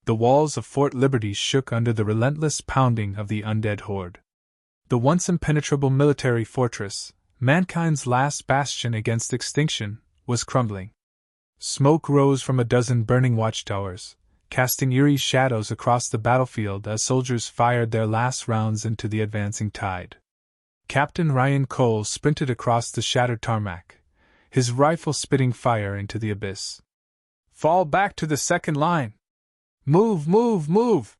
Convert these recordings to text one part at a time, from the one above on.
The walls of Fort Liberty shook under the relentless pounding of the undead horde. The once impenetrable military fortress, mankind's last bastion against extinction, was crumbling. Smoke rose from a dozen burning watchtowers, casting eerie shadows across the battlefield as soldiers fired their last rounds into the advancing tide. Captain Ryan Cole sprinted across the shattered tarmac, his rifle spitting fire into the abyss. "Fall back to the second line! Move, move, move!"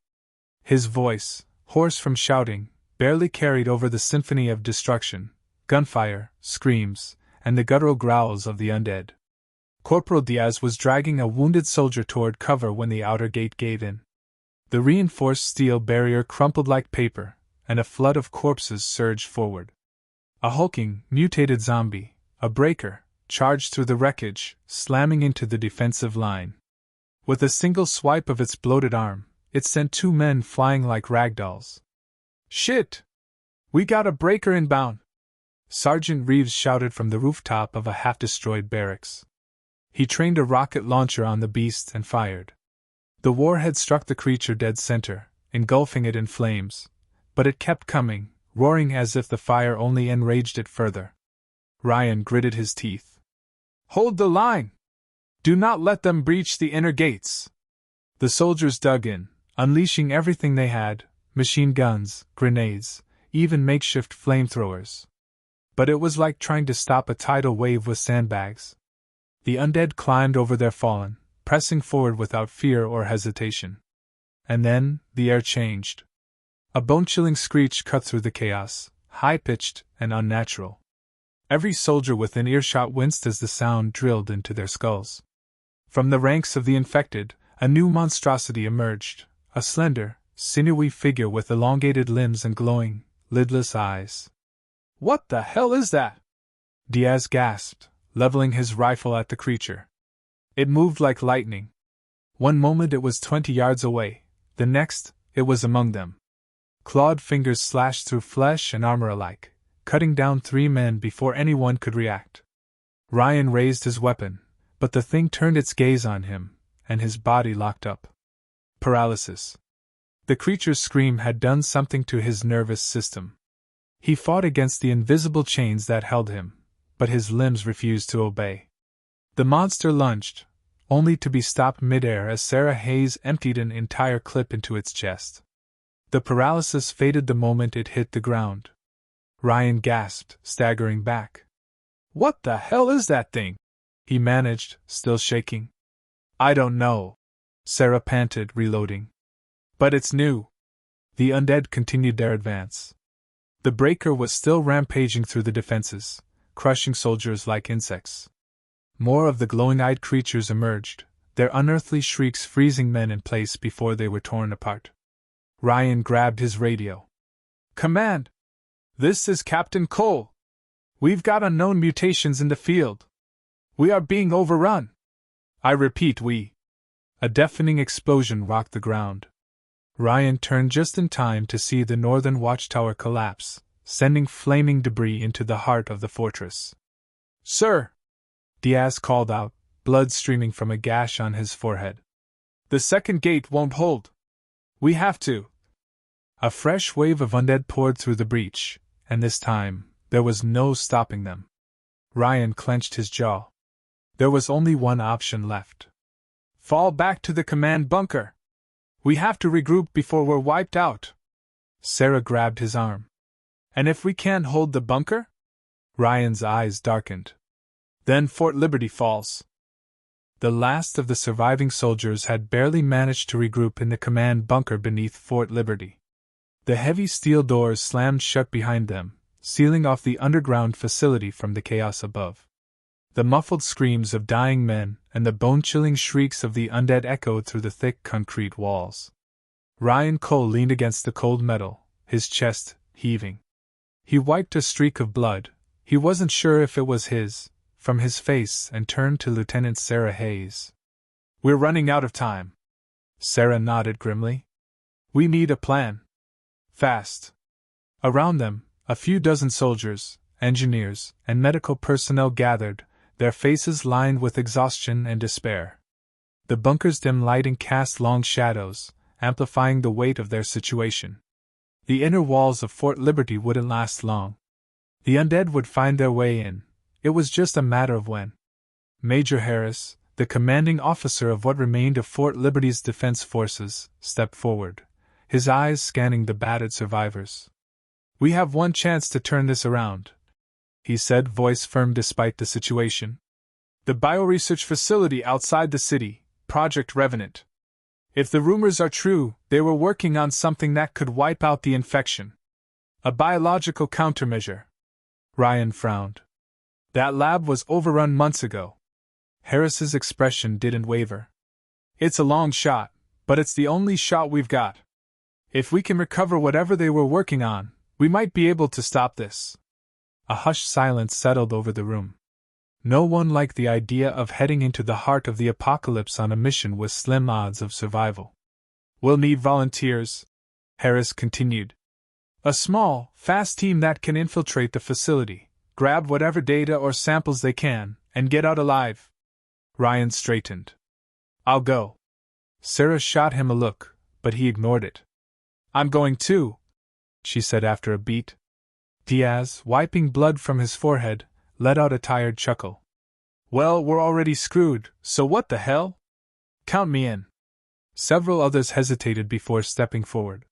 His voice, hoarse from shouting, barely carried over the symphony of destruction, gunfire, screams, and the guttural growls of the undead. Corporal Diaz was dragging a wounded soldier toward cover when the outer gate gave in. The reinforced steel barrier crumpled like paper, and a flood of corpses surged forward. A hulking, mutated zombie, a breaker, charged through the wreckage, slamming into the defensive line. With a single swipe of its bloated arm, it sent 2 men flying like ragdolls. "Shit! We got a breaker inbound!" Sergeant Reeves shouted from the rooftop of a half-destroyed barracks. He trained a rocket launcher on the beast and fired. The warhead struck the creature dead center, engulfing it in flames, but it kept coming, roaring as if the fire only enraged it further. Ryan gritted his teeth. "Hold the line! Do not let them breach the inner gates!" The soldiers dug in, unleashing everything they had: machine guns, grenades, even makeshift flamethrowers. But it was like trying to stop a tidal wave with sandbags. The undead climbed over their fallen, pressing forward without fear or hesitation. And then, the air changed. A bone-chilling screech cut through the chaos, high-pitched and unnatural. Every soldier within earshot winced as the sound drilled into their skulls. From the ranks of the infected, a new monstrosity emerged, a slender, sinewy figure with elongated limbs and glowing, lidless eyes. "What the hell is that?" Diaz gasped, leveling his rifle at the creature. It moved like lightning. One moment it was 20 yards away, the next, it was among them. Clawed fingers slashed through flesh and armor alike, cutting down 3 men before anyone could react. Ryan raised his weapon, but the thing turned its gaze on him, and his body locked up. Paralysis. The creature's scream had done something to his nervous system. He fought against the invisible chains that held him, but his limbs refused to obey. The monster lunged, only to be stopped midair as Sarah Hayes emptied an entire clip into its chest. The paralysis faded the moment it hit the ground. Ryan gasped, staggering back. "What the hell is that thing?" he managed, still shaking. "I don't know," Sarah panted, reloading. "But it's new." The undead continued their advance. The breaker was still rampaging through the defenses, crushing soldiers like insects. More of the glowing-eyed creatures emerged, their unearthly shrieks freezing men in place before they were torn apart. Ryan grabbed his radio. "Command! This is Captain Cole. We've got unknown mutations in the field. We are being overrun. I repeat, we." A deafening explosion rocked the ground. Ryan turned just in time to see the northern watchtower collapse, sending flaming debris into the heart of the fortress. "Sir!" Diaz called out, blood streaming from a gash on his forehead. "The second gate won't hold. We have to." A fresh wave of undead poured through the breach, and this time, there was no stopping them. Ryan clenched his jaw. There was only one option left. "Fall back to the command bunker. We have to regroup before we're wiped out." Sarah grabbed his arm. "And if we can't hold the bunker?" Ryan's eyes darkened. "Then Fort Liberty falls." The last of the surviving soldiers had barely managed to regroup in the command bunker beneath Fort Liberty. The heavy steel doors slammed shut behind them, sealing off the underground facility from the chaos above. The muffled screams of dying men and the bone-chilling shrieks of the undead echoed through the thick concrete walls. Ryan Cole leaned against the cold metal, his chest heaving. He wiped a streak of blood, he wasn't sure if it was his, from his face and turned to Lieutenant Sarah Hayes. "We're running out of time." Sarah nodded grimly. "We need a plan. Fast." Around them, a few dozen soldiers, engineers, and medical personnel gathered, their faces lined with exhaustion and despair. The bunker's dim lighting cast long shadows, amplifying the weight of their situation. The inner walls of Fort Liberty wouldn't last long. The undead would find their way in. It was just a matter of when. Major Harris, the commanding officer of what remained of Fort Liberty's defense forces, stepped forward, his eyes scanning the battered survivors. "We have one chance to turn this around," he said, voice firm despite the situation. "The bioresearch facility outside the city, Project Revenant. If the rumors are true, they were working on something that could wipe out the infection. A biological countermeasure." Ryan frowned. "That lab was overrun months ago." Harris's expression didn't waver. "It's a long shot, but it's the only shot we've got. If we can recover whatever they were working on, we might be able to stop this." A hushed silence settled over the room. No one liked the idea of heading into the heart of the apocalypse on a mission with slim odds of survival. "We'll need volunteers," Harris continued. "A small, fast team that can infiltrate the facility, grab whatever data or samples they can, and get out alive." Ryan straightened. "I'll go." Sarah shot him a look, but he ignored it. "I'm going too," she said after a beat. Diaz, wiping blood from his forehead, let out a tired chuckle. "Well, we're already screwed, so what the hell? Count me in." Several others hesitated before stepping forward.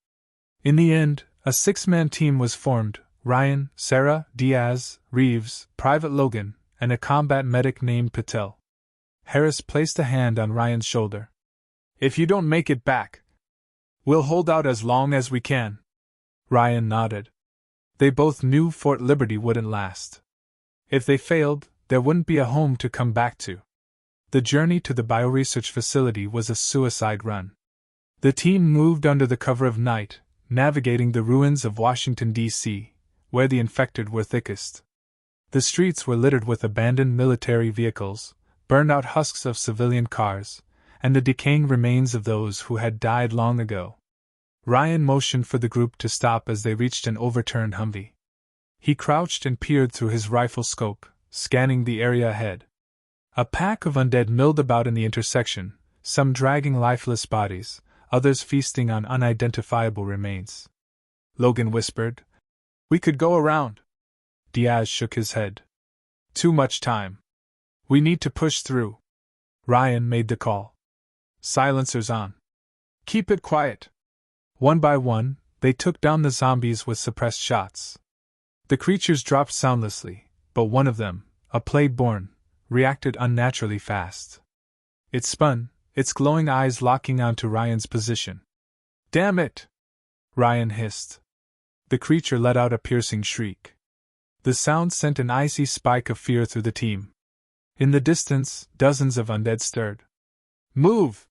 In the end, a 6-man team was formed: Ryan, Sarah, Diaz, Reeves, Private Logan, and a combat medic named Patel. Harris placed a hand on Ryan's shoulder. "If you don't make it back, we'll hold out as long as we can." Ryan nodded. They both knew Fort Liberty wouldn't last. If they failed, there wouldn't be a home to come back to. The journey to the bioresearch facility was a suicide run. The team moved under the cover of night, navigating the ruins of Washington, D.C., where the infected were thickest. The streets were littered with abandoned military vehicles, burned-out husks of civilian cars, and the decaying remains of those who had died long ago. Ryan motioned for the group to stop as they reached an overturned Humvee. He crouched and peered through his rifle scope, scanning the area ahead. A pack of undead milled about in the intersection, some dragging lifeless bodies, others feasting on unidentifiable remains. Logan whispered, "We could go around." Diaz shook his head. "Too much time. We need to push through." Ryan made the call. "Silencers on. Keep it quiet." One by one, they took down the zombies with suppressed shots. The creatures dropped soundlessly, but one of them, a plague-born, reacted unnaturally fast. It spun, its glowing eyes locking onto Ryan's position. "Damn it!" Ryan hissed. The creature let out a piercing shriek. The sound sent an icy spike of fear through the team. In the distance, dozens of undead stirred. "Move!"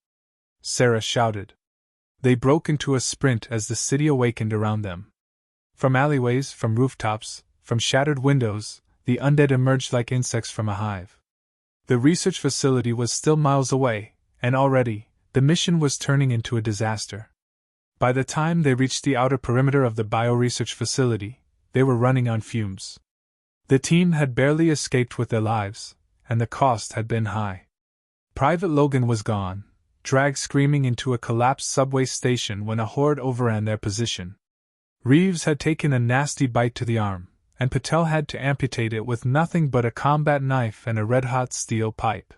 Sarah shouted. They broke into a sprint as the city awakened around them. From alleyways, from rooftops, from shattered windows, the undead emerged like insects from a hive. The research facility was still miles away, and already, the mission was turning into a disaster. By the time they reached the outer perimeter of the bioresearch facility, they were running on fumes. The team had barely escaped with their lives, and the cost had been high. Private Logan was gone, dragged screaming into a collapsed subway station when a horde overran their position. Reeves had taken a nasty bite to the arm, and Patel had to amputate it with nothing but a combat knife and a red-hot steel pipe.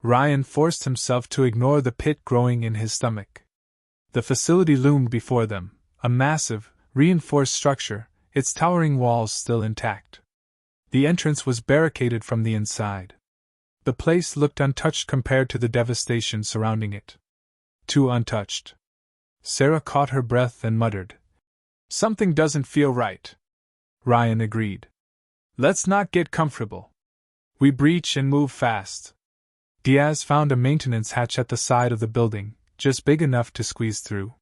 Ryan forced himself to ignore the pit growing in his stomach. The facility loomed before them, a massive, reinforced structure, its towering walls still intact. The entrance was barricaded from the inside. The place looked untouched compared to the devastation surrounding it. Too untouched. Sarah caught her breath and muttered, "Something doesn't feel right." Ryan agreed. "Let's not get comfortable. We breach and move fast." Diaz found a maintenance hatch at the side of the building, just big enough to squeeze through.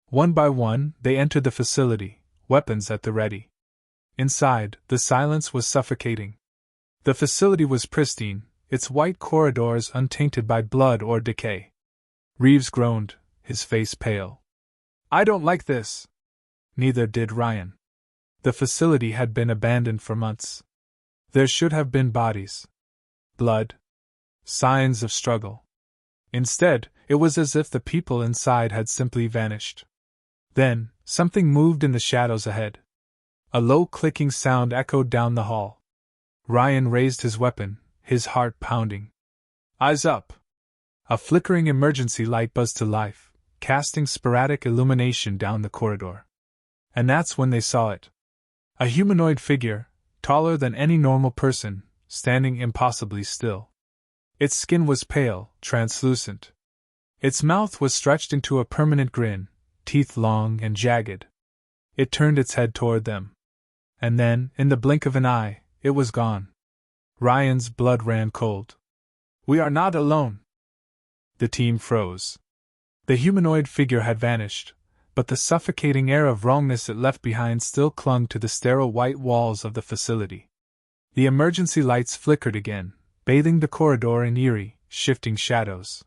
One by one, they entered the facility, weapons at the ready. Inside, the silence was suffocating. The facility was pristine, its white corridors untainted by blood or decay. Reeves groaned, his face pale. "I don't like this." Neither did Ryan. The facility had been abandoned for months. There should have been bodies. Blood. Signs of struggle. Instead, it was as if the people inside had simply vanished. Then, something moved in the shadows ahead. A low clicking sound echoed down the hall. Ryan raised his weapon, his heart pounding. Eyes up! A flickering emergency light buzzed to life, casting sporadic illumination down the corridor. And that's when they saw it. A humanoid figure, taller than any normal person, standing impossibly still. Its skin was pale, translucent. Its mouth was stretched into a permanent grin, teeth long and jagged. It turned its head toward them. And then, in the blink of an eye, it was gone. Ryan's blood ran cold. We are not alone. The team froze. The humanoid figure had vanished, but the suffocating air of wrongness it left behind still clung to the sterile white walls of the facility. The emergency lights flickered again, bathing the corridor in eerie, shifting shadows.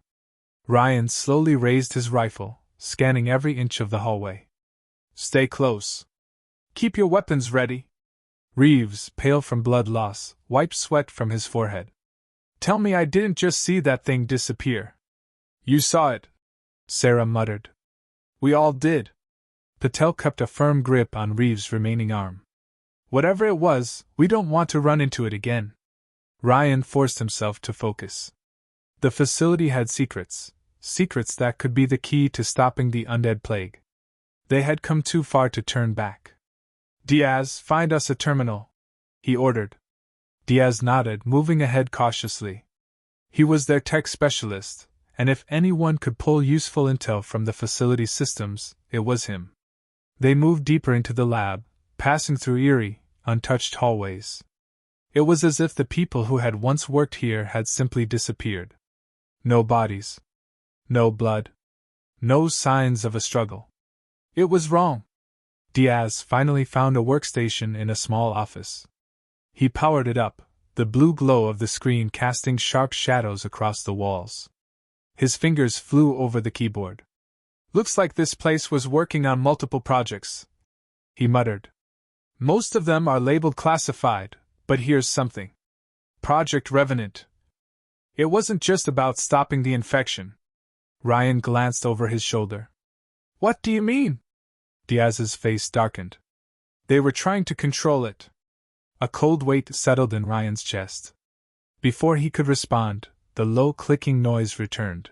Ryan slowly raised his rifle, scanning every inch of the hallway. Stay close. Keep your weapons ready. Reeves, pale from blood loss, wiped sweat from his forehead. Tell me I didn't just see that thing disappear. You saw it, Sarah muttered. We all did. Patel kept a firm grip on Reeves' remaining arm. Whatever it was, we don't want to run into it again. Ryan forced himself to focus. The facility had secrets that could be the key to stopping the undead plague. They had come too far to turn back. Diaz, find us a terminal, he ordered. Diaz nodded, moving ahead cautiously. He was their tech specialist, and if anyone could pull useful intel from the facility's systems, it was him. They moved deeper into the lab, passing through eerie, untouched hallways. It was as if the people who had once worked here had simply disappeared. No bodies. No blood. No signs of a struggle. It was wrong. Diaz finally found a workstation in a small office. He powered it up, the blue glow of the screen casting sharp shadows across the walls. His fingers flew over the keyboard. Looks like this place was working on multiple projects, he muttered. Most of them are labeled classified, but here's something. Project Revenant. It wasn't just about stopping the infection. Ryan glanced over his shoulder. What do you mean? Diaz's face darkened. They were trying to control it. A cold weight settled in Ryan's chest. Before he could respond, the low clicking noise returned.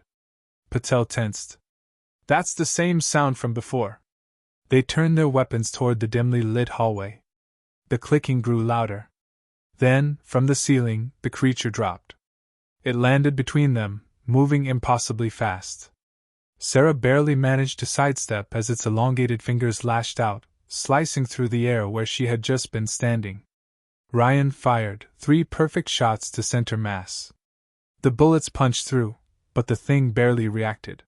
Patel tensed. That's the same sound from before. They turned their weapons toward the dimly lit hallway. The clicking grew louder. Then, from the ceiling, the creature dropped. It landed between them, moving impossibly fast. Sarah barely managed to sidestep as its elongated fingers lashed out, slicing through the air where she had just been standing. Ryan fired 3 perfect shots to center mass. The bullets punched through, but the thing barely reacted.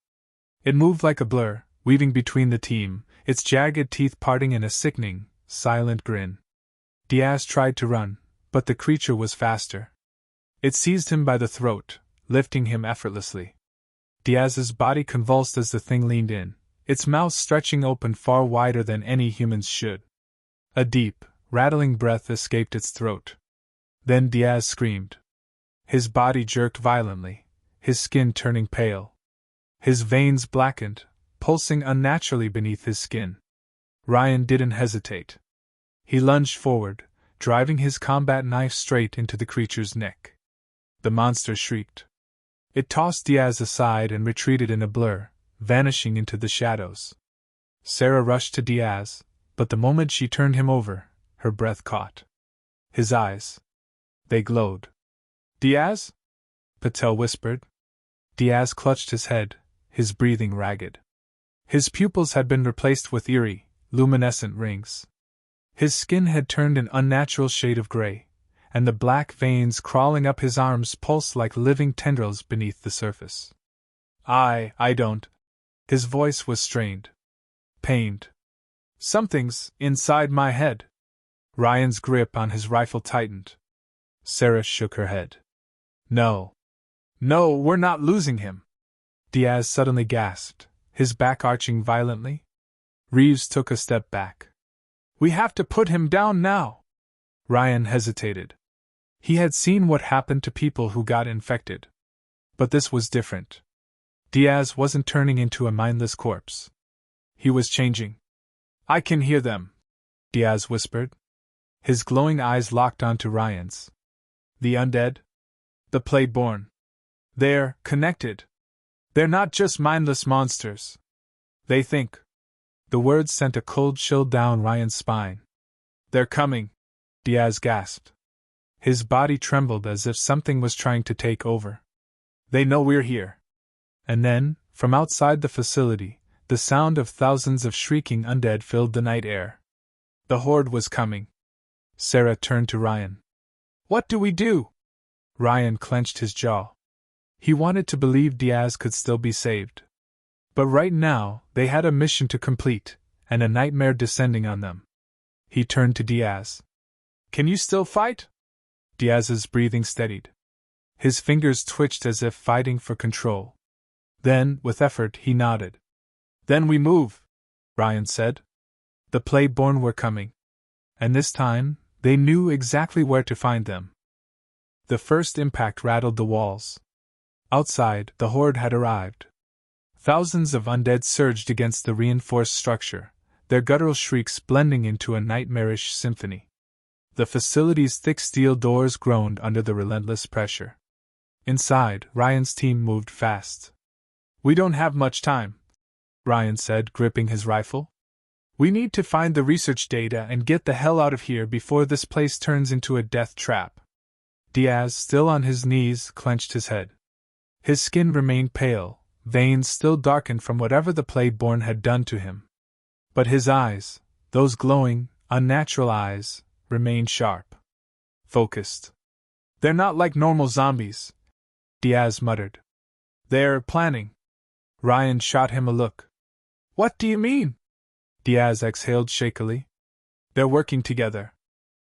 It moved like a blur, weaving between the team, its jagged teeth parting in a sickening, silent grin. Diaz tried to run, but the creature was faster. It seized him by the throat, lifting him effortlessly. Diaz's body convulsed as the thing leaned in, its mouth stretching open far wider than any human's should. A deep, rattling breath escaped its throat. Then Diaz screamed. His body jerked violently, his skin turning pale. His veins blackened, pulsing unnaturally beneath his skin. Ryan didn't hesitate. He lunged forward, driving his combat knife straight into the creature's neck. The monster shrieked. It tossed Diaz aside and retreated in a blur, vanishing into the shadows. Sarah rushed to Diaz, but the moment she turned him over, her breath caught. His eyes. They glowed. Diaz? Patel whispered. Diaz clutched his head, his breathing ragged. His pupils had been replaced with eerie, luminescent rings. His skin had turned an unnatural shade of gray, and the black veins crawling up his arms pulsed like living tendrils beneath the surface. I don't. His voice was strained. Pained. Something's inside my head. Ryan's grip on his rifle tightened. Sarah shook her head. No, we're not losing him. Diaz suddenly gasped, his back arching violently. Reeves took a step back. We have to put him down now. Ryan hesitated. He had seen what happened to people who got infected. But this was different. Diaz wasn't turning into a mindless corpse. He was changing. I can hear them, Diaz whispered. His glowing eyes locked onto Ryan's. The undead? The Plagueborn. They're connected. They're not just mindless monsters. They think. The words sent a cold chill down Ryan's spine. They're coming, Diaz gasped. His body trembled as if something was trying to take over. They know we're here. And then, from outside the facility, the sound of thousands of shrieking undead filled the night air. The horde was coming. Sarah turned to Ryan. What do we do? Ryan clenched his jaw. He wanted to believe Diaz could still be saved. But right now, they had a mission to complete, and a nightmare descending on them. He turned to Diaz. Can you still fight? Diaz's breathing steadied. His fingers twitched as if fighting for control. Then, with effort, he nodded. Then we move, Ryan said. The Plagueborn were coming. And this time, they knew exactly where to find them. The first impact rattled the walls. Outside, the horde had arrived. Thousands of undead surged against the reinforced structure, their guttural shrieks blending into a nightmarish symphony. The facility's thick steel doors groaned under the relentless pressure. Inside, Ryan's team moved fast. We don't have much time, Ryan said, gripping his rifle. We need to find the research data and get the hell out of here before this place turns into a death trap. Diaz, still on his knees, clenched his head. His skin remained pale, veins still darkened from whatever the Plagueborn had done to him. But his eyes, those glowing, unnatural eyes, remained sharp. Focused. They're not like normal zombies, Diaz muttered. They're planning. Ryan shot him a look. What do you mean? Diaz exhaled shakily. They're working together.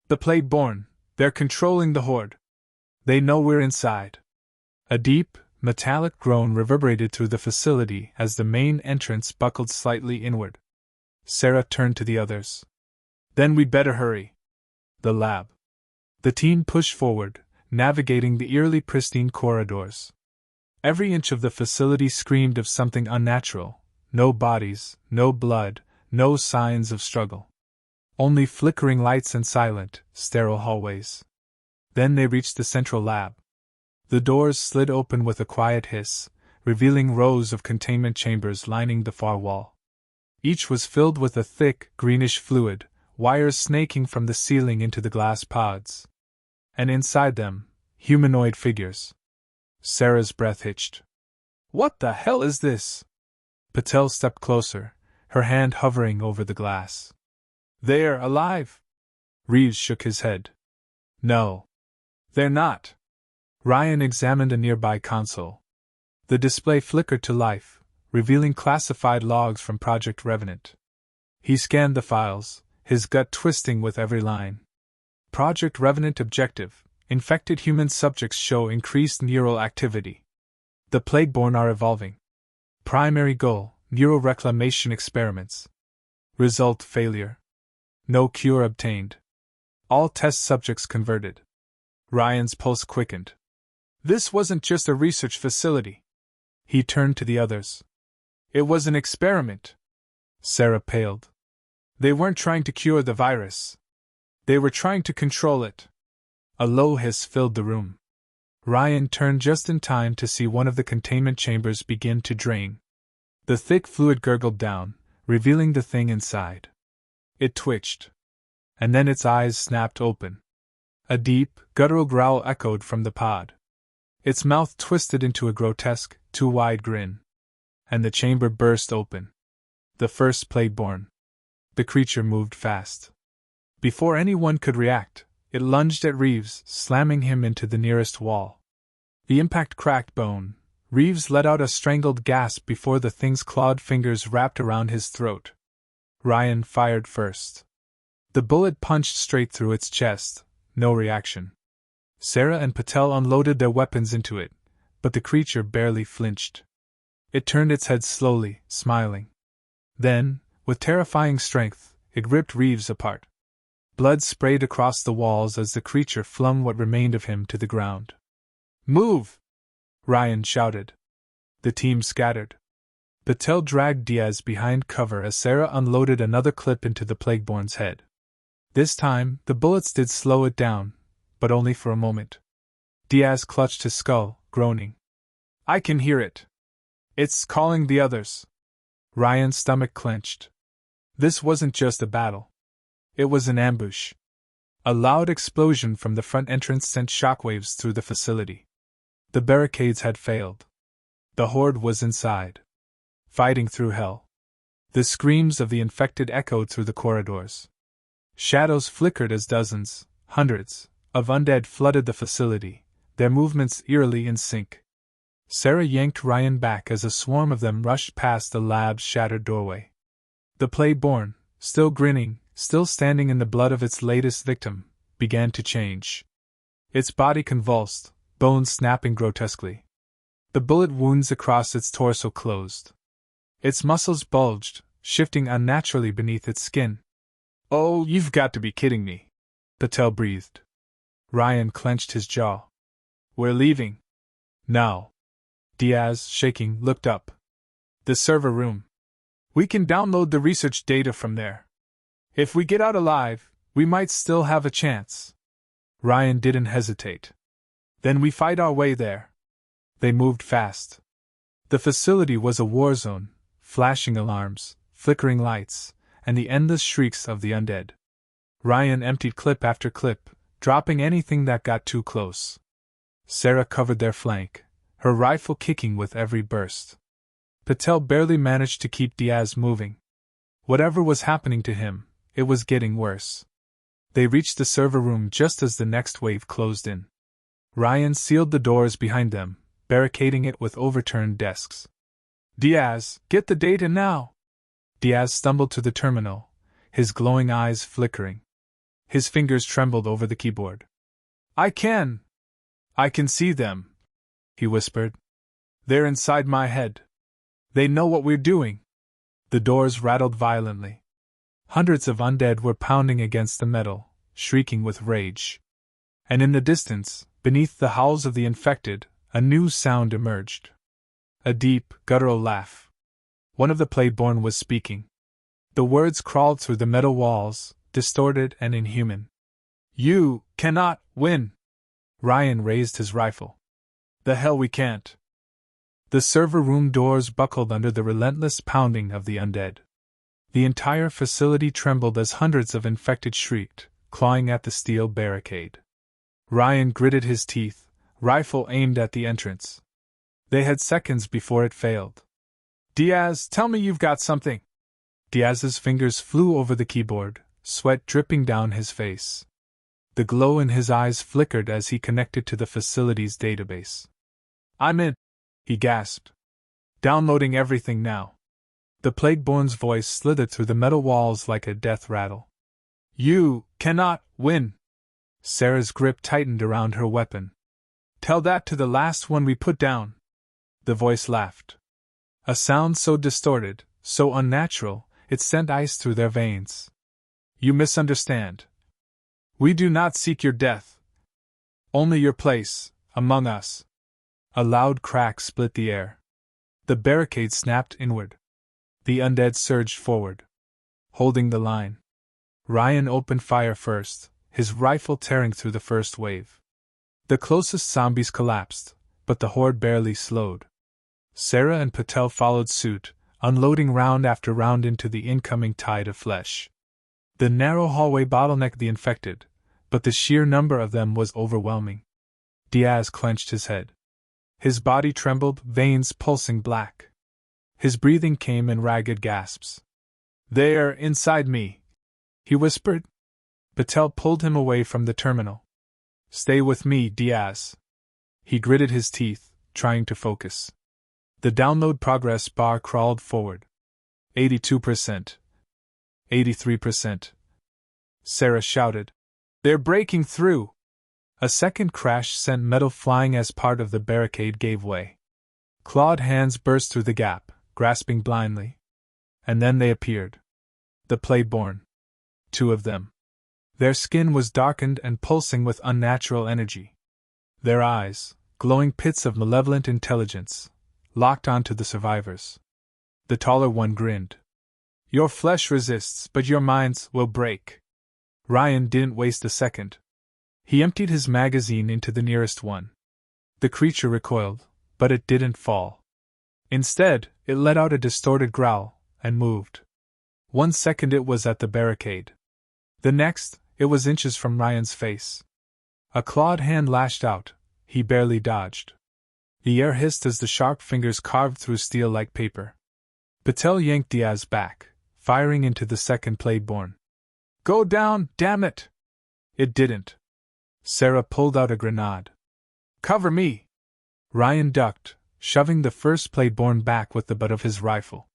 The Plagueborn, they're controlling the horde. They know we're inside. A deep, metallic groan reverberated through the facility as the main entrance buckled slightly inward. Sarah turned to the others. Then we'd better hurry. The lab. The team pushed forward, navigating the eerily pristine corridors. Every inch of the facility screamed of something unnatural. No bodies, no blood, no signs of struggle. Only flickering lights and silent, sterile hallways. Then they reached the central lab. The doors slid open with a quiet hiss, revealing rows of containment chambers lining the far wall. Each was filled with a thick, greenish fluid, wires snaking from the ceiling into the glass pods. And inside them, humanoid figures. Sarah's breath hitched. What the hell is this? Patel stepped closer, her hand hovering over the glass. They're alive. Reeves shook his head. No. They're not. Ryan examined a nearby console. The display flickered to life, revealing classified logs from Project Revenant. He scanned the files, his gut twisting with every line. Project Revenant objective: infected human subjects show increased neural activity. The Plagueborn are evolving. Primary goal: neuroreclamation experiments. Result: failure. No cure obtained. All test subjects converted. Ryan's pulse quickened. This wasn't just a research facility. He turned to the others. It was an experiment. Sarah paled. They weren't trying to cure the virus. They were trying to control it. A low hiss filled the room. Ryan turned just in time to see one of the containment chambers begin to drain. The thick fluid gurgled down, revealing the thing inside. It twitched. And then its eyes snapped open. A deep, guttural growl echoed from the pod. Its mouth twisted into a grotesque, too-wide grin. And the chamber burst open. The first Plagueborn. The creature moved fast. Before anyone could react, it lunged at Reeves, slamming him into the nearest wall. The impact cracked bone. Reeves let out a strangled gasp before the thing's clawed fingers wrapped around his throat. Ryan fired first. The bullet punched straight through its chest. No reaction. Sarah and Patel unloaded their weapons into it, but the creature barely flinched. It turned its head slowly, smiling. Then, with terrifying strength, it ripped Reeves apart. Blood sprayed across the walls as the creature flung what remained of him to the ground. Move! Ryan shouted. The team scattered. Patel dragged Diaz behind cover as Sarah unloaded another clip into the Plagueborn's head. This time, the bullets did slow it down, but only for a moment. Diaz clutched his skull, groaning. I can hear it. It's calling the others. Ryan's stomach clenched. This wasn't just a battle. It was an ambush. A loud explosion from the front entrance sent shockwaves through the facility. The barricades had failed. The horde was inside, fighting through hell. The screams of the infected echoed through the corridors. Shadows flickered as dozens, hundreds, of undead flooded the facility, their movements eerily in sync. Sarah yanked Ryan back as a swarm of them rushed past the lab's shattered doorway. The Plagueborn, still grinning, still standing in the blood of its latest victim, began to change. Its body convulsed, bones snapping grotesquely. The bullet wounds across its torso closed. Its muscles bulged, shifting unnaturally beneath its skin. Oh, you've got to be kidding me, Patel breathed. Ryan clenched his jaw. We're leaving. Now. Diaz, shaking, looked up. The server room. We can download the research data from there. If we get out alive, we might still have a chance. Ryan didn't hesitate. Then we fight our way there. They moved fast. The facility was a war zone, flashing alarms, flickering lights, and the endless shrieks of the undead. Ryan emptied clip after clip, dropping anything that got too close. Sarah covered their flank, her rifle kicking with every burst. Patel barely managed to keep Diaz moving. Whatever was happening to him, it was getting worse. They reached the server room just as the next wave closed in. Ryan sealed the doors behind them, barricading it with overturned desks. Diaz, get the data now! Diaz stumbled to the terminal, his glowing eyes flickering. His fingers trembled over the keyboard. I can see them, he whispered. They're inside my head. They know what we're doing. The doors rattled violently. Hundreds of undead were pounding against the metal, shrieking with rage. And in the distance, beneath the howls of the infected, a new sound emerged. A deep, guttural laugh. One of the Plagueborn was speaking. The words crawled through the metal walls, distorted and inhuman. You cannot win! Ryan raised his rifle. The hell we can't! The server room doors buckled under the relentless pounding of the undead. The entire facility trembled as hundreds of infected shrieked, clawing at the steel barricade. Ryan gritted his teeth, rifle aimed at the entrance. They had seconds before it failed. Diaz, tell me you've got something! Diaz's fingers flew over the keyboard, sweat dripping down his face. The glow in his eyes flickered as he connected to the facility's database. I'm in, he gasped. Downloading everything now. The Plagueborn's voice slithered through the metal walls like a death rattle. You cannot win! Sarah's grip tightened around her weapon. Tell that to the last one we put down. The voice laughed. A sound so distorted, so unnatural, it sent ice through their veins. You misunderstand. We do not seek your death. Only your place, among us. A loud crack split the air. The barricade snapped inward. The undead surged forward, holding the line. Ryan opened fire first, his rifle tearing through the first wave. The closest zombies collapsed, but the horde barely slowed. Sarah and Patel followed suit, unloading round after round into the incoming tide of flesh. The narrow hallway bottlenecked the infected, but the sheer number of them was overwhelming. Diaz clenched his head. His body trembled, veins pulsing black. His breathing came in ragged gasps. They're inside me, he whispered. Patel pulled him away from the terminal. Stay with me, Diaz. He gritted his teeth, trying to focus. The download progress bar crawled forward. 82%. 83%. Sarah shouted. They're breaking through! A second crash sent metal flying as part of the barricade gave way. Clawed hands burst through the gap, grasping blindly. And then they appeared. The Plagueborn. 2 of them. Their skin was darkened and pulsing with unnatural energy. Their eyes, glowing pits of malevolent intelligence, locked onto the survivors. The taller one grinned. Your flesh resists, but your minds will break. Ryan didn't waste a second. He emptied his magazine into the nearest one. The creature recoiled, but it didn't fall. Instead, it let out a distorted growl and moved. 1 second it was at the barricade. The next, it was inches from Ryan's face. A clawed hand lashed out. He barely dodged. The air hissed as the sharp fingers carved through steel like paper. Patel yanked Diaz back, firing into the second Plagueborn. Go down, damn it! It didn't. Sarah pulled out a grenade. Cover me! Ryan ducked, shoving the first Plagueborn back with the butt of his rifle.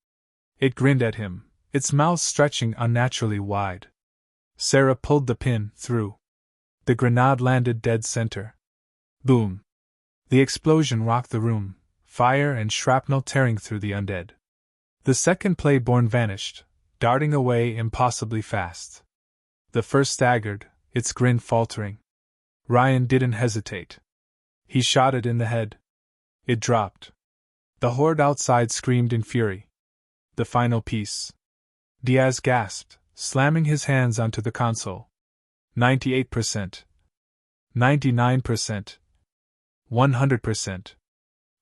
It grinned at him, its mouth stretching unnaturally wide. Sarah pulled the pin through. The grenade landed dead center. Boom! The explosion rocked the room, fire and shrapnel tearing through the undead. The second Plagueborn vanished, darting away impossibly fast. The first staggered, its grin faltering. Ryan didn't hesitate. He shot it in the head. It dropped. The horde outside screamed in fury. The final piece. Diaz gasped, slamming his hands onto the console. 98%. 99%. 100%.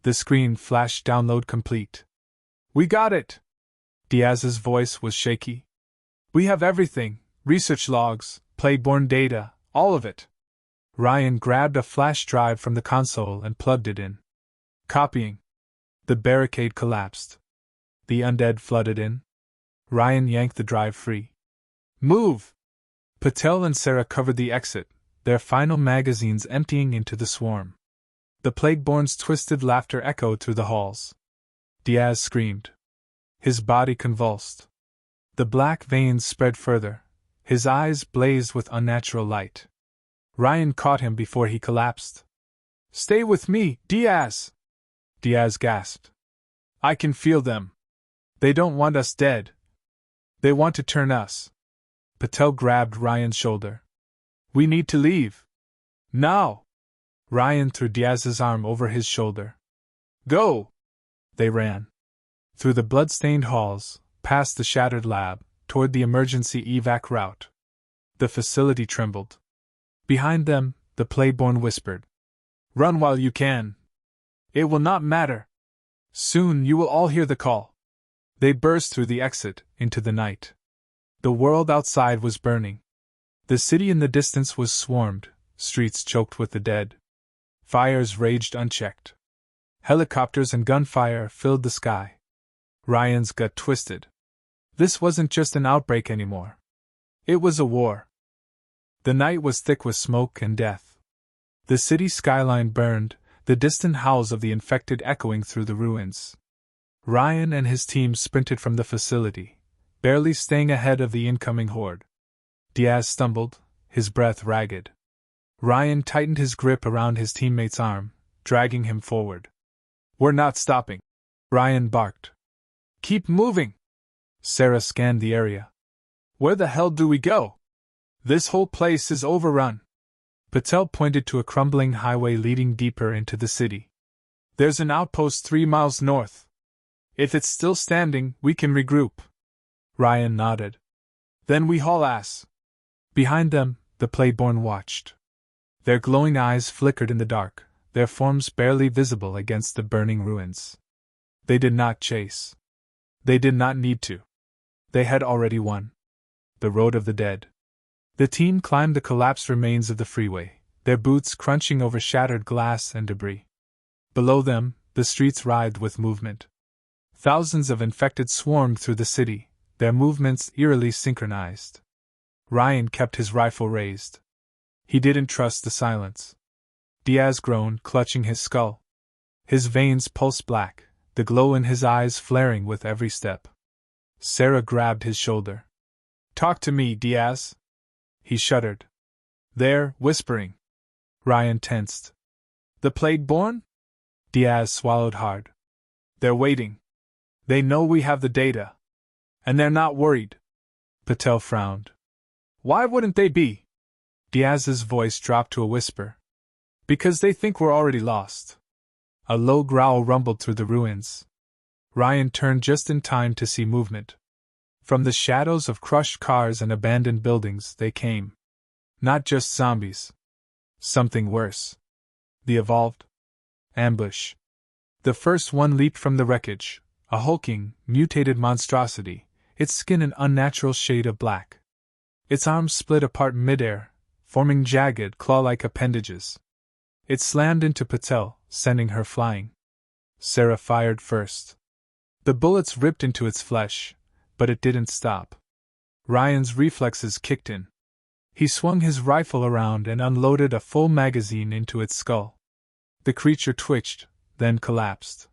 The screen flashed download complete. We got it! Diaz's voice was shaky. We have everything, research logs, Plagueborn data, all of it. Ryan grabbed a flash drive from the console and plugged it in. Copying. The barricade collapsed. The undead flooded in. Ryan yanked the drive free. Move! Patel and Sarah covered the exit, their final magazines emptying into the swarm. The Plagueborn's twisted laughter echoed through the halls. Diaz screamed. His body convulsed. The black veins spread further. His eyes blazed with unnatural light. Ryan caught him before he collapsed. Stay with me, Diaz! Diaz gasped. I can feel them. They don't want us dead. They want to turn us. Patel grabbed Ryan's shoulder. We need to leave. Now! Ryan threw Diaz's arm over his shoulder. Go! They ran. Through the blood-stained halls, past the shattered lab, toward the emergency evac route. The facility trembled. Behind them, the Plagueborn whispered. Run while you can. It will not matter. Soon you will all hear the call. They burst through the exit, into the night. The world outside was burning. The city in the distance was swarmed, streets choked with the dead. Fires raged unchecked. Helicopters and gunfire filled the sky. Ryan's gut twisted. This wasn't just an outbreak anymore. It was a war. The night was thick with smoke and death. The city skyline burned, the distant howls of the infected echoing through the ruins. Ryan and his team sprinted from the facility, barely staying ahead of the incoming horde. Diaz stumbled, his breath ragged. Ryan tightened his grip around his teammate's arm, dragging him forward. We're not stopping, Ryan barked. Keep moving! Sarah scanned the area. Where the hell do we go? This whole place is overrun. Patel pointed to a crumbling highway leading deeper into the city. There's an outpost 3 miles north. If it's still standing, we can regroup. Ryan nodded. Then we haul ass. Behind them, the Plagueborn watched. Their glowing eyes flickered in the dark, their forms barely visible against the burning ruins. They did not chase. They did not need to. They had already won. The road of the dead. The team climbed the collapsed remains of the freeway, their boots crunching over shattered glass and debris. Below them, the streets writhed with movement. Thousands of infected swarmed through the city, their movements eerily synchronized. Ryan kept his rifle raised. He didn't trust the silence. Diaz groaned, clutching his skull. His veins pulsed black, the glow in his eyes flaring with every step. Sarah grabbed his shoulder. Talk to me, Diaz. He shuddered. They're whispering. Ryan tensed. The Plagueborn? Diaz swallowed hard. They're waiting. They know we have the data. And they're not worried. Patel frowned. Why wouldn't they be? Diaz's voice dropped to a whisper. Because they think we're already lost. A low growl rumbled through the ruins. Ryan turned just in time to see movement. From the shadows of crushed cars and abandoned buildings they came. Not just zombies. Something worse. The evolved ambush. The first one leaped from the wreckage, a hulking, mutated monstrosity, its skin an unnatural shade of black. Its arms split apart midair, forming jagged, claw-like appendages. It slammed into Patel, sending her flying. Sarah fired first. The bullets ripped into its flesh, but it didn't stop. Ryan's reflexes kicked in. He swung his rifle around and unloaded a full magazine into its skull. The creature twitched, then collapsed.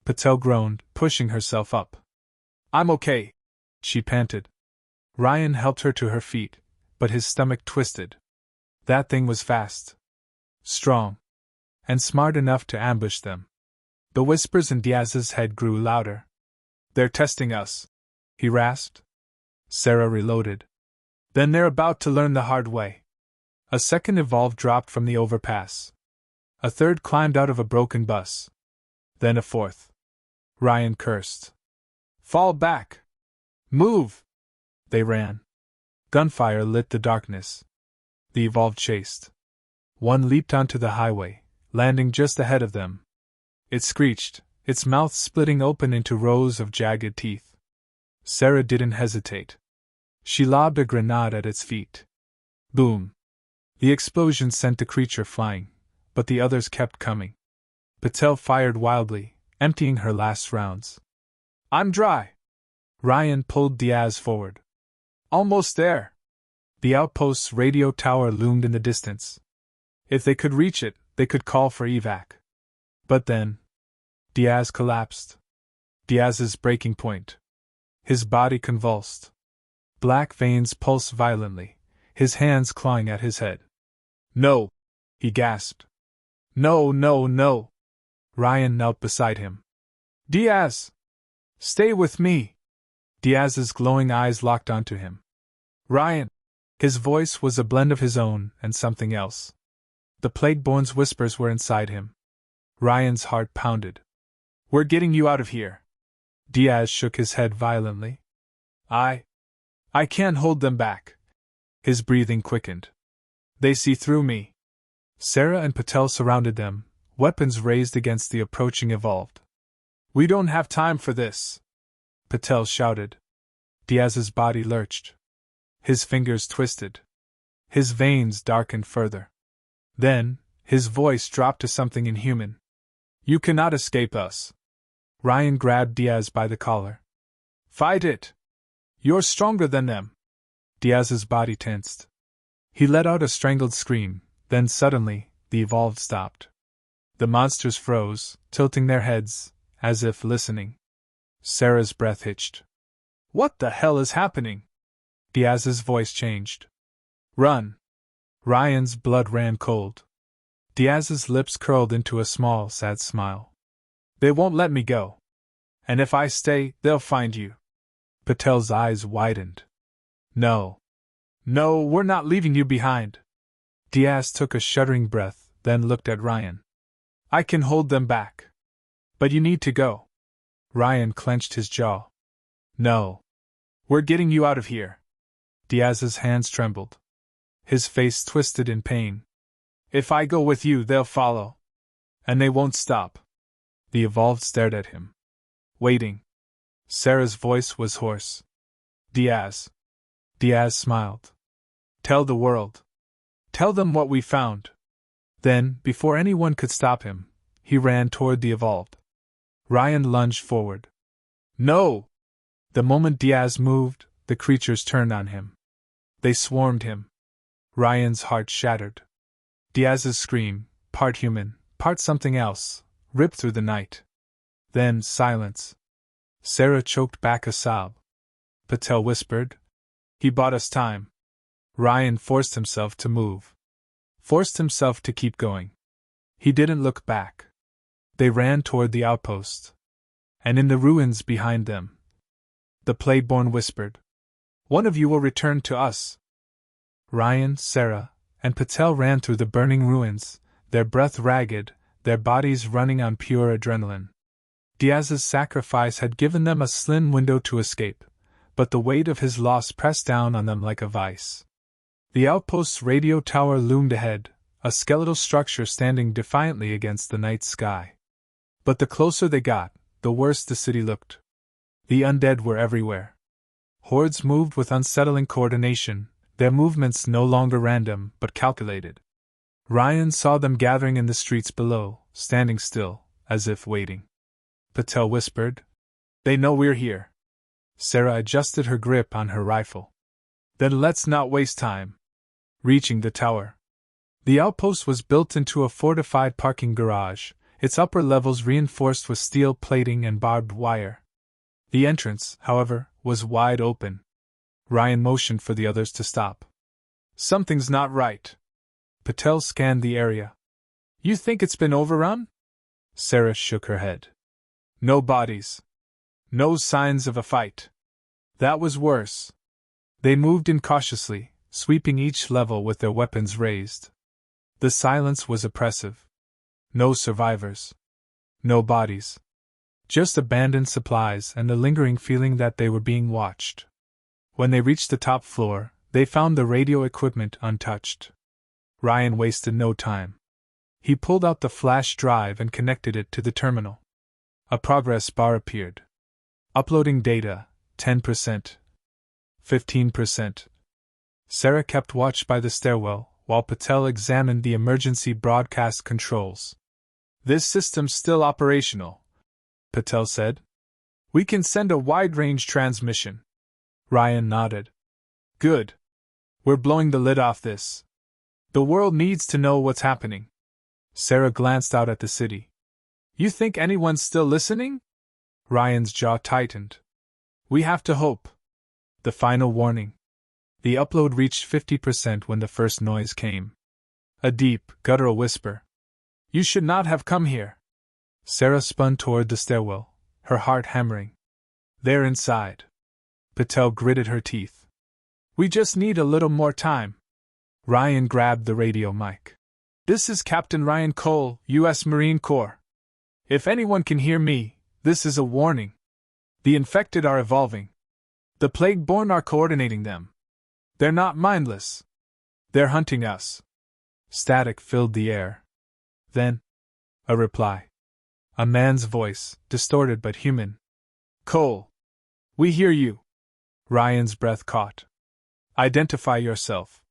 Patel groaned, pushing herself up. "I'm okay," she panted. Ryan helped her to her feet, but his stomach twisted. That thing was fast. Strong. And smart enough to ambush them. The whispers in Diaz's head grew louder. "They're testing us," he rasped. Sarah reloaded. "Then they're about to learn the hard way." A second evolved dropped from the overpass. A third climbed out of a broken bus. Then a fourth. Ryan cursed. "Fall back! Move!" They ran. Gunfire lit the darkness. The evolved chased. One leaped onto the highway, landing just ahead of them. It screeched, its mouth splitting open into rows of jagged teeth. Sarah didn't hesitate. She lobbed a grenade at its feet. Boom! The explosion sent the creature flying, but the others kept coming. Patel fired wildly, emptying her last rounds. "I'm dry!" Ryan pulled Diaz forward. "Almost there!" The outpost's radio tower loomed in the distance. If they could reach it, they could call for evac. But then, Diaz collapsed. Diaz's breaking point. His body convulsed. Black veins pulsed violently, his hands clawing at his head. "No!" he gasped. "No, no, no!" Ryan knelt beside him. "Diaz! Stay with me!" Diaz's glowing eyes locked onto him. "Ryan!" His voice was a blend of his own and something else. The Plagueborn's whispers were inside him. Ryan's heart pounded. "We're getting you out of here." Diaz shook his head violently. I can't hold them back." His breathing quickened. "They see through me." Sarah and Patel surrounded them, weapons raised against the approaching evolved. "We don't have time for this," Patel shouted. Diaz's body lurched. His fingers twisted. His veins darkened further. Then, his voice dropped to something inhuman. "You cannot escape us." Ryan grabbed Diaz by the collar. "Fight it! You're stronger than them." Diaz's body tensed. He let out a strangled scream, then suddenly, the evolved stopped. The monsters froze, tilting their heads, as if listening. Sarah's breath hitched. "What the hell is happening?" Diaz's voice changed. "Run!" Ryan's blood ran cold. Diaz's lips curled into a small, sad smile. "They won't let me go. And if I stay, they'll find you." Patel's eyes widened. "No. No, we're not leaving you behind." Diaz took a shuddering breath, then looked at Ryan. "I can hold them back. But you need to go." Ryan clenched his jaw. "No. We're getting you out of here." Diaz's hands trembled. His face twisted in pain. "If I go with you, they'll follow. And they won't stop." The evolved stared at him. "Waiting." Sarah's voice was hoarse. "Diaz." Diaz smiled. "Tell the world. Tell them what we found." Then, before anyone could stop him, he ran toward the evolved. Ryan lunged forward. "No!" The moment Diaz moved, the creatures turned on him. They swarmed him. Ryan's heart shattered. Diaz's scream, part human, part something else, ripped through the night. Then silence. Sarah choked back a sob. Patel whispered, "He bought us time." Ryan forced himself to move. Forced himself to keep going. He didn't look back. They ran toward the outpost. And in the ruins behind them, the Plagueborn whispered, "One of you will return to us." Ryan, Sarah, and Patel ran through the burning ruins, their breath ragged, their bodies running on pure adrenaline. Diaz's sacrifice had given them a slim window to escape, but the weight of his loss pressed down on them like a vice. The outpost's radio tower loomed ahead, a skeletal structure standing defiantly against the night sky. But the closer they got, the worse the city looked. The undead were everywhere. Hordes moved with unsettling coordination, their movements no longer random but calculated. Ryan saw them gathering in the streets below, standing still, as if waiting. Patel whispered, "They know we're here." Sarah adjusted her grip on her rifle. "Then let's not waste time." Reaching the tower. The outpost was built into a fortified parking garage, its upper levels reinforced with steel plating and barbed wire. The entrance, however, was wide open. Ryan motioned for the others to stop. "Something's not right." Patel scanned the area. "You think it's been overrun?" Sarah shook her head. "No bodies. No signs of a fight." That was worse. They moved in cautiously, sweeping each level with their weapons raised. The silence was oppressive. No survivors. No bodies. Just abandoned supplies and the lingering feeling that they were being watched. When they reached the top floor, they found the radio equipment untouched. Ryan wasted no time. He pulled out the flash drive and connected it to the terminal. A progress bar appeared. Uploading data, 10%. 15%. Sarah kept watch by the stairwell, while Patel examined the emergency broadcast controls. "This system's still operational," Patel said. "We can send a wide-range transmission." Ryan nodded. "Good. We're blowing the lid off this. The world needs to know what's happening." Sarah glanced out at the city. "You think anyone's still listening?" Ryan's jaw tightened. "We have to hope." The final warning. The upload reached 50% when the first noise came. A deep, guttural whisper. "You should not have come here." Sarah spun toward the stairwell, her heart hammering. "They're inside." Patel gritted her teeth. "We just need a little more time." Ryan grabbed the radio mic. "This is Captain Ryan Cole, U.S. Marine Corps. If anyone can hear me, this is a warning. The infected are evolving. The plague-born are coordinating them. They're not mindless. They're hunting us." Static filled the air. Then, a reply. A man's voice, distorted but human. "Cole. We hear you." Ryan's breath caught. "Identify yourself."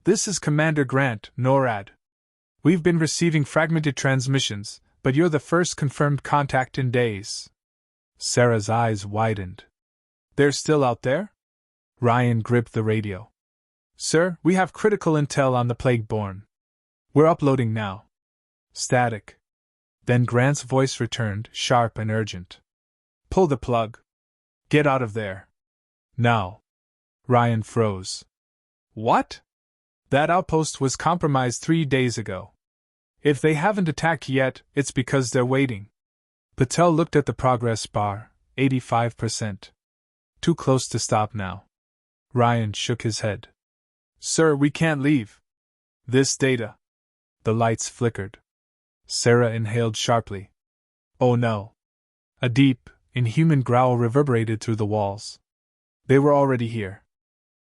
"This is Commander Grant, NORAD. We've been receiving fragmented transmissions, but you're the first confirmed contact in days." Sarah's eyes widened. "They're still out there?" Ryan gripped the radio. "Sir, we have critical intel on the plague-born. We're uploading now." Static. Then Grant's voice returned, sharp and urgent. "Pull the plug. Get out of there. Now." Ryan froze. "What?" "That outpost was compromised 3 days ago. If they haven't attacked yet, it's because they're waiting." Patel looked at the progress bar, 85%. Too close to stop now. Ryan shook his head. "Sir, we can't leave. This data." The lights flickered. Sarah inhaled sharply. "Oh no." A deep, inhuman growl reverberated through the walls. They were already here.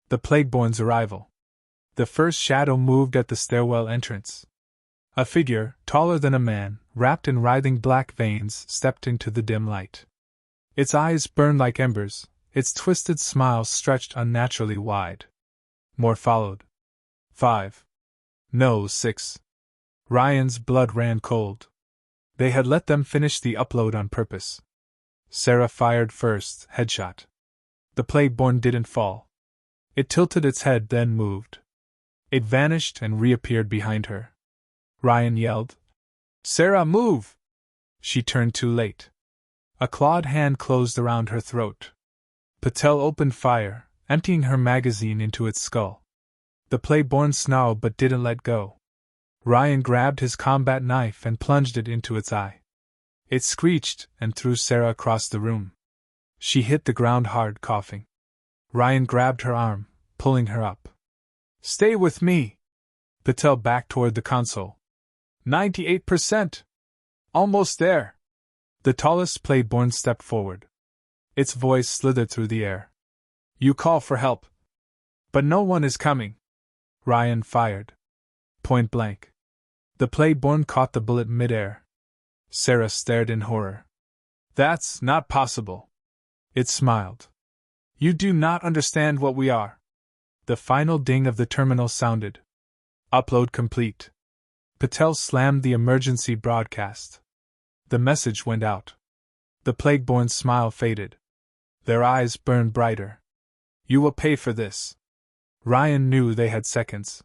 The plague-born's arrival. The first shadow moved at the stairwell entrance. A figure, taller than a man, wrapped in writhing black veins, stepped into the dim light. Its eyes burned like embers, its twisted smile stretched unnaturally wide. More followed. 5. No, 6. Ryan's blood ran cold. They had let them finish the upload on purpose. Sarah fired first, headshot. The plague-born didn't fall. It tilted its head, then moved. It vanished and reappeared behind her. Ryan yelled, "Sarah, move!" She turned too late. A clawed hand closed around her throat. Patel opened fire, emptying her magazine into its skull. The plague-born snarled but didn't let go. Ryan grabbed his combat knife and plunged it into its eye. It screeched and threw Sarah across the room. She hit the ground hard, coughing. Ryan grabbed her arm, pulling her up. "Stay with me!" Patel backed toward the console. 98%! Almost there. The tallest Plagueborn stepped forward. Its voice slithered through the air. You call for help. But no one is coming. Ryan fired. Point blank. The Plagueborn caught the bullet midair. Sarah stared in horror. That's not possible. It smiled. You do not understand what we are. The final ding of the terminal sounded. Upload complete. Patel slammed the emergency broadcast. The message went out. The Plagueborn's smile faded. Their eyes burned brighter. You will pay for this. Ryan knew they had seconds.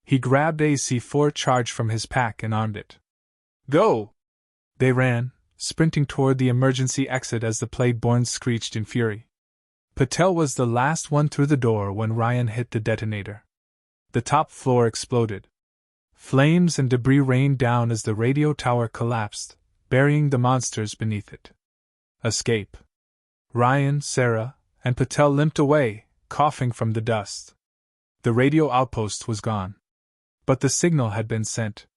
He grabbed a C4 charge from his pack and armed it. Go! They ran, sprinting toward the emergency exit as the Plagueborn screeched in fury. Patel was the last one through the door when Ryan hit the detonator. The top floor exploded. Flames and debris rained down as the radio tower collapsed, burying the monsters beneath it. Escape. Ryan, Sarah, and Patel limped away, coughing from the dust. The radio outpost was gone. But the signal had been sent.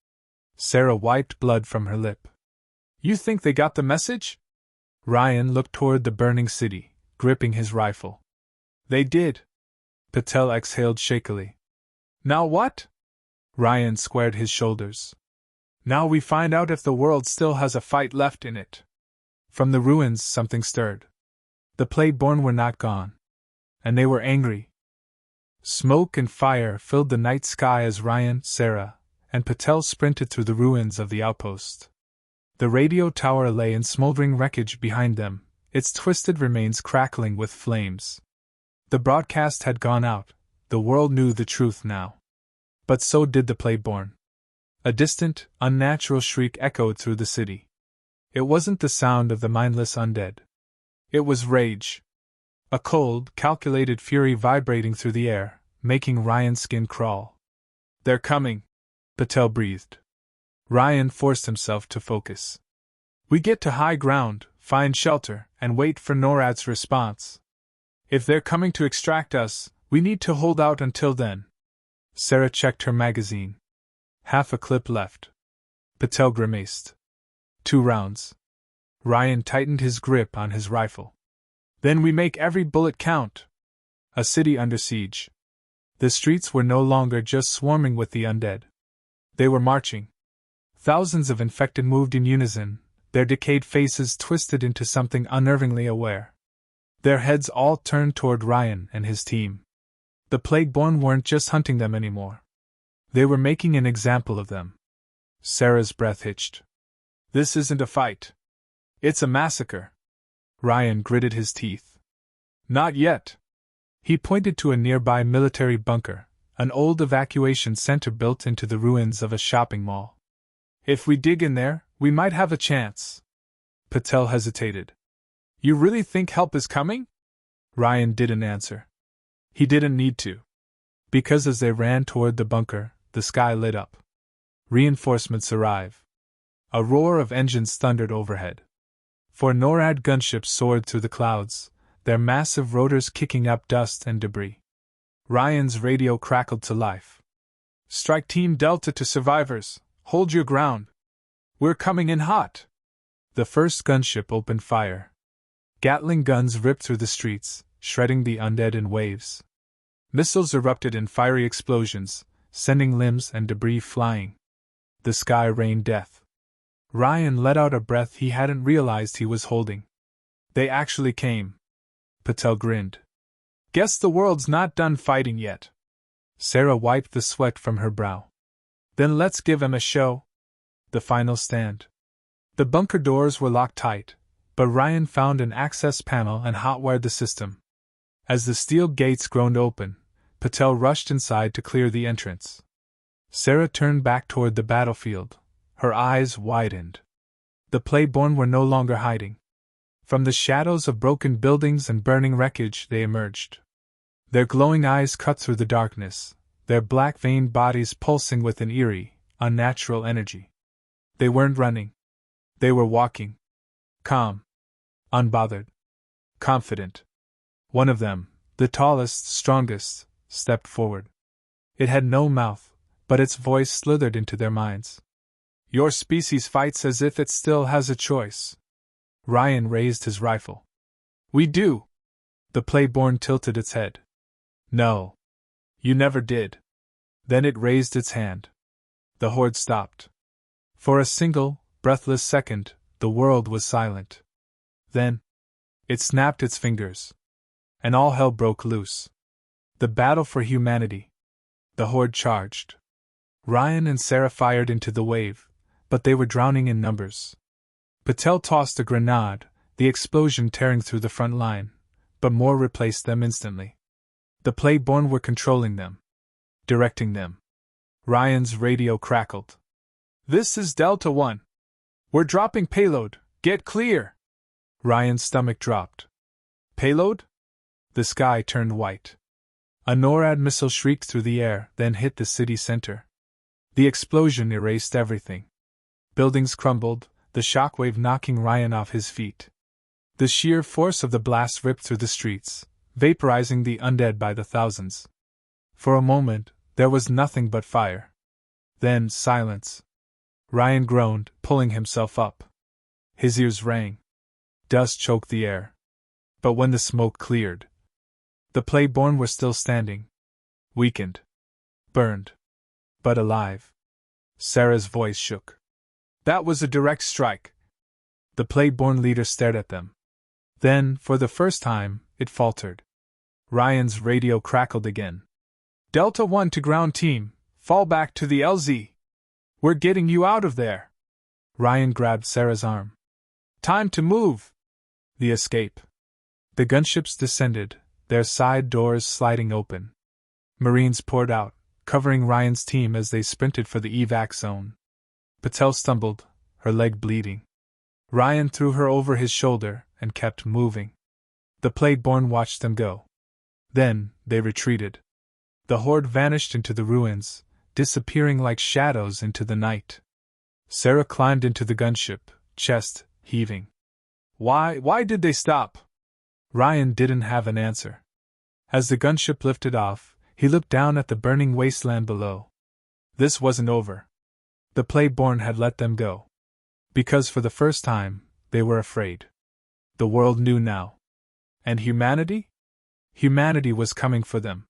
Sarah wiped blood from her lip. You think they got the message? Ryan looked toward the burning city, gripping his rifle. They did. Patel exhaled shakily. Now what? Ryan squared his shoulders. Now we find out if the world still has a fight left in it. From the ruins something stirred. The Plagueborn were not gone. And they were angry. Smoke and fire filled the night sky as Ryan, Sarah, and Patel sprinted through the ruins of the outpost. The radio tower lay in smoldering wreckage behind them, its twisted remains crackling with flames. The broadcast had gone out, the world knew the truth now. But so did the Plagueborn. A distant, unnatural shriek echoed through the city. It wasn't the sound of the mindless undead. It was rage. A cold, calculated fury vibrating through the air, making Ryan's skin crawl. They're coming, Patel breathed. Ryan forced himself to focus. We get to high ground, find shelter, and wait for NORAD's response. If they're coming to extract us, we need to hold out until then. Sarah checked her magazine. Half a clip left. Patel grimaced. 2 rounds. Ryan tightened his grip on his rifle. Then we make every bullet count. A city under siege. The streets were no longer just swarming with the undead. They were marching. Thousands of infected moved in unison, their decayed faces twisted into something unnervingly aware. Their heads all turned toward Ryan and his team. The Plagueborn weren't just hunting them anymore. They were making an example of them. Sarah's breath hitched. This isn't a fight. It's a massacre. Ryan gritted his teeth. Not yet. He pointed to a nearby military bunker, an old evacuation center built into the ruins of a shopping mall. If we dig in there, we might have a chance. Patel hesitated. You really think help is coming? Ryan didn't answer. He didn't need to. Because as they ran toward the bunker, the sky lit up. Reinforcements arrive. A roar of engines thundered overhead. 4 NORAD gunships soared through the clouds, their massive rotors kicking up dust and debris. Ryan's radio crackled to life. Strike Team Delta to survivors, hold your ground. We're coming in hot. The first gunship opened fire. Gatling guns ripped through the streets, shredding the undead in waves. Missiles erupted in fiery explosions, sending limbs and debris flying. The sky rained death. Ryan let out a breath he hadn't realized he was holding. They actually came. Patel grinned. Guess the world's not done fighting yet. Sarah wiped the sweat from her brow. Then let's give 'em a show. The final stand. The bunker doors were locked tight, but Ryan found an access panel and hotwired the system. As the steel gates groaned open, Patel rushed inside to clear the entrance. Sarah turned back toward the battlefield. Her eyes widened. The Plagueborn were no longer hiding. From the shadows of broken buildings and burning wreckage they emerged. Their glowing eyes cut through the darkness, their black-veined bodies pulsing with an eerie, unnatural energy. They weren't running. They were walking. Calm. Unbothered. Confident. One of them, the tallest, strongest, stepped forward. It had no mouth, but its voice slithered into their minds. Your species fights as if it still has a choice. Ryan raised his rifle. We do. The Playborn tilted its head. No. You never did. Then it raised its hand. The horde stopped. For a single, breathless second, the world was silent. Then, it snapped its fingers. And all hell broke loose. The battle for humanity. The horde charged. Ryan and Sarah fired into the wave, but they were drowning in numbers. Patel tossed a grenade, the explosion tearing through the front line, but more replaced them instantly. The Playborn were controlling them. Directing them. Ryan's radio crackled. This is Delta 1. We're dropping payload. Get clear! Ryan's stomach dropped. Payload? The sky turned white. A NORAD missile shrieked through the air, then hit the city center. The explosion erased everything. Buildings crumbled, the shockwave knocking Ryan off his feet. The sheer force of the blast ripped through the streets, vaporizing the undead by the thousands. For a moment, there was nothing but fire. Then silence. Ryan groaned, pulling himself up. His ears rang. Dust choked the air. But when the smoke cleared, the Playborn were still standing. Weakened. Burned. But alive. Sarah's voice shook. That was a direct strike. The Playborn leader stared at them. Then, for the first time, it faltered. Ryan's radio crackled again. Delta 1 to ground team, fall back to the LZ. We're getting you out of there. Ryan grabbed Sarah's arm. Time to move. The escape. The gunships descended, their side doors sliding open. Marines poured out, covering Ryan's team as they sprinted for the evac zone. Patel stumbled, her leg bleeding. Ryan threw her over his shoulder and kept moving. The Playborn watched them go. Then, they retreated. The horde vanished into the ruins, disappearing like shadows into the night. Sarah climbed into the gunship, chest heaving. Why did they stop? Ryan didn't have an answer. As the gunship lifted off, he looked down at the burning wasteland below. This wasn't over. The Playborn had let them go. Because for the first time, they were afraid. The world knew now. And humanity? Humanity was coming for them.